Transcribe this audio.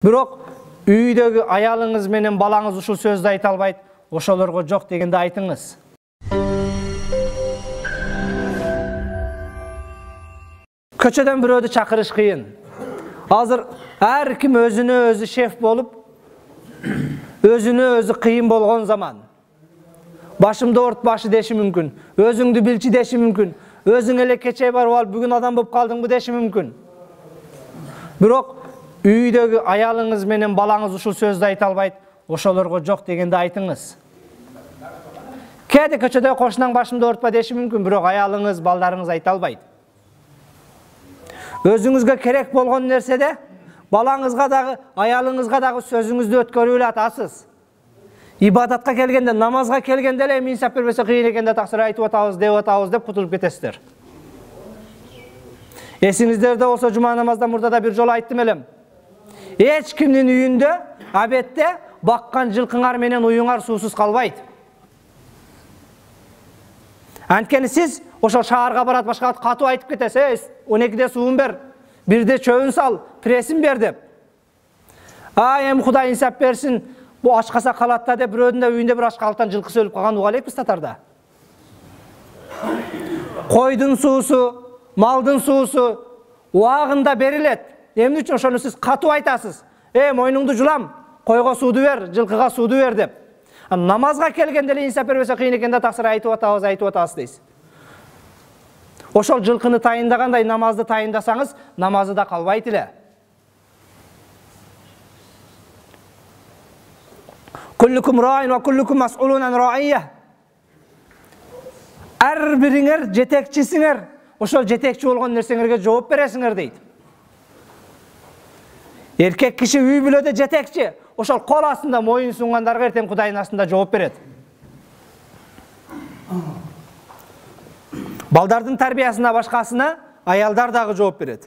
Бирок үйдөгү аялыңыз менен балаңыз ушул сөздү айта албайт, ошолорго жок дегенди айтыңыз. Көчөдөн бирөөдү чакырыш кыйын. Азыр ар ким өзүнө өзү шеф болуп, өзүнө өзү кыйын болгон заман. Башымды ортбашы деши мүмкүн, өзүңдү билчи деши мүмкүн, өзүң эле кечээ барып алып бүгүн адам болуп калдыңбы деши мүмкүн. Бирок үйдөгү аялыңыз менен балаңыз ушул сөздү айта албайт, ошолорго жок дегенди айтыңыз. Кээде көчөдө кошунан башымды ортпа деши мүмкүн, бирок аялыңыз, балдарыңыз айта албайт. Өзүңүзгө керек болгон нерседе балаңызга дагы, аялыңызга дагы сөзүңүздү өткөрүп эле атасыз. Ибадатка келгенде, намазга келгенде эле инсап бербесе кыйын экен да таксыр айтып атабыз, деп атабыз деп кутулуп кетесиздер. Эсиңиздерде болсо жума намаздан мурда да бир жолу айттым элем. Эч кимдин үйүндө абетте баккан жылкыңар менен уюңар суусуз калбайт. Анткени сиз ошол шаарга барат, башка катуу айтып кетесиз, 12-де суун бер, 1-де чөбүн сал, пресин бер деп. Эми Кудай инсап берсин, бу ачкаса калат да деп бирөөдүн да үйүндө бир ачкалыктан жылкысы өлүп калган уга элекпиз татарда. Койдун суусу, малдын суусу убагында берилет. Эмне үчүн ошону сиз катуу айтасыз? Мойнуңду жулам, койго сууду бер, жылкыга сууду бер деп. Намазга келгенде эле инсап бербесе кыйын экен да таксыр айтып атабыз дейсиз. Ошол жылкыны тайындагандай намазды тайындасаңыз, намазы да калбайт эле. Kullukum ra'in ve kullukum mas'ulun an ra'iyya. Ар бириңер жетекчисиңер, ошол жетекчи болгон нерсеңерге жооп бересиңер дейт. Эркек киши үй бүлөдө жетекчи, ошол кол астында моюн сунгандарга эртең Кудайдын астында жооп берет. Балдардын тарбиясына башкасына аялдар дагы жооп берет.